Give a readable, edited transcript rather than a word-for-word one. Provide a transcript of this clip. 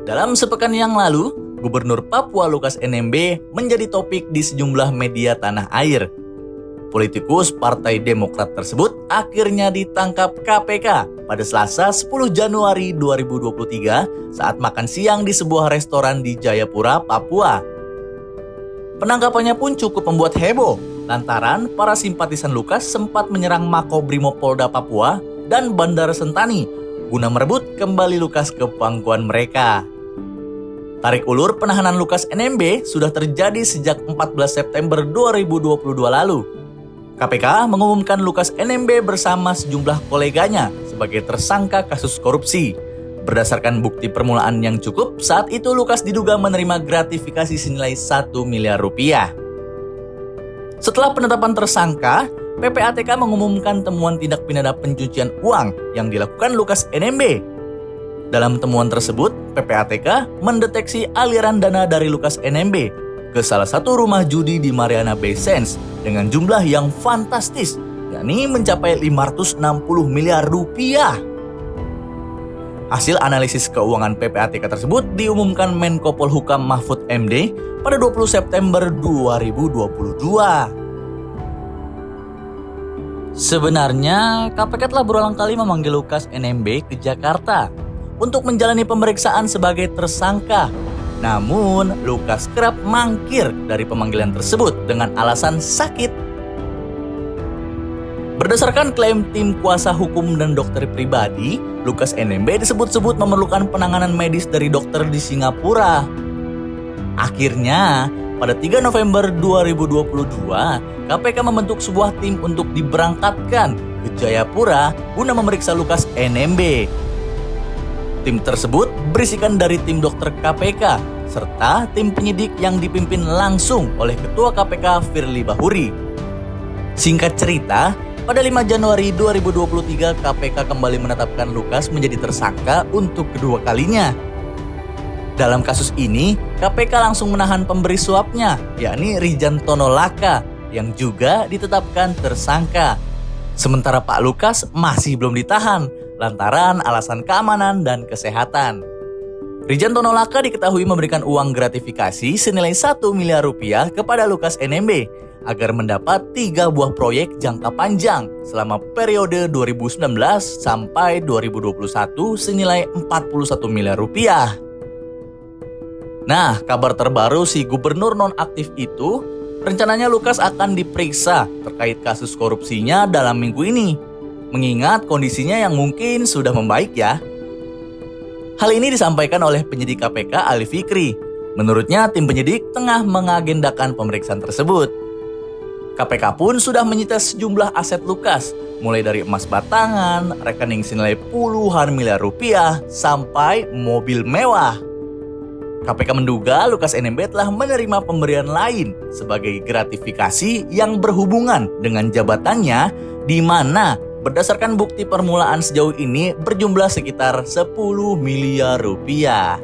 Dalam sepekan yang lalu, Gubernur Papua Lukas NMB menjadi topik di sejumlah media tanah air. Politikus Partai Demokrat tersebut akhirnya ditangkap KPK pada Selasa 10 Januari 2023 saat makan siang di sebuah restoran di Jayapura, Papua. Penangkapannya pun cukup membuat heboh lantaran para simpatisan Lukas sempat menyerang Makobrimob Polda Papua dan Bandara Sentani guna merebut kembali Lukas ke pangkuan mereka. Tarik ulur penahanan Lukas NMB sudah terjadi sejak 14 September 2022 lalu. KPK mengumumkan Lukas NMB bersama sejumlah koleganya sebagai tersangka kasus korupsi. Berdasarkan bukti permulaan yang cukup, saat itu Lukas diduga menerima gratifikasi senilai 1 miliar rupiah. Setelah penetapan tersangka, PPATK mengumumkan temuan tindak pidana pencucian uang yang dilakukan Lukas NMB. Dalam temuan tersebut, PPATK mendeteksi aliran dana dari Lukas NMB ke salah satu rumah judi di Mariana Bay Sands dengan jumlah yang fantastis, yakni mencapai 560 miliar rupiah. Hasil analisis keuangan PPATK tersebut diumumkan Menko Polhukam Mahfud MD pada 20 September 2022. Sebenarnya, KPK telah berulang kali memanggil Lukas NMB ke Jakarta untuk menjalani pemeriksaan sebagai tersangka. Namun, Lukas kerap mangkir dari pemanggilan tersebut dengan alasan sakit. Berdasarkan klaim tim kuasa hukum dan dokter pribadi, Lukas NMB disebut-sebut memerlukan penanganan medis dari dokter di Singapura. Akhirnya, pada 3 November 2022, KPK membentuk sebuah tim untuk diberangkatkan ke Jayapura guna memeriksa Lukas NMB. Tim tersebut berisikan dari tim dokter KPK serta tim penyidik yang dipimpin langsung oleh Ketua KPK Firly Bahuri. Singkat cerita, pada 5 Januari 2023 KPK kembali menetapkan Lukas menjadi tersangka untuk kedua kalinya. Dalam kasus ini, KPK langsung menahan pemberi suapnya, yakni Rijantono Laka, yang juga ditetapkan tersangka. Sementara Pak Lukas masih belum ditahan, lantaran alasan keamanan dan kesehatan. Rijantono Laka diketahui memberikan uang gratifikasi senilai 1 miliar rupiah kepada Lukas NMB agar mendapat 3 buah proyek jangka panjang selama periode 2019 sampai 2021 senilai 41 miliar rupiah. Nah, kabar terbaru si gubernur nonaktif itu, rencananya Lukas akan diperiksa terkait kasus korupsinya dalam minggu ini. Mengingat kondisinya yang mungkin sudah membaik ya. Hal ini disampaikan oleh penyidik KPK Ali Fikri. Menurutnya tim penyidik tengah mengagendakan pemeriksaan tersebut. KPK pun sudah menyita sejumlah aset Lukas, mulai dari emas batangan, rekening senilai puluhan miliar rupiah, sampai mobil mewah. KPK menduga Lukas NMB telah menerima pemberian lain sebagai gratifikasi yang berhubungan dengan jabatannya, di mana berdasarkan bukti permulaan sejauh ini berjumlah sekitar 10 miliar rupiah.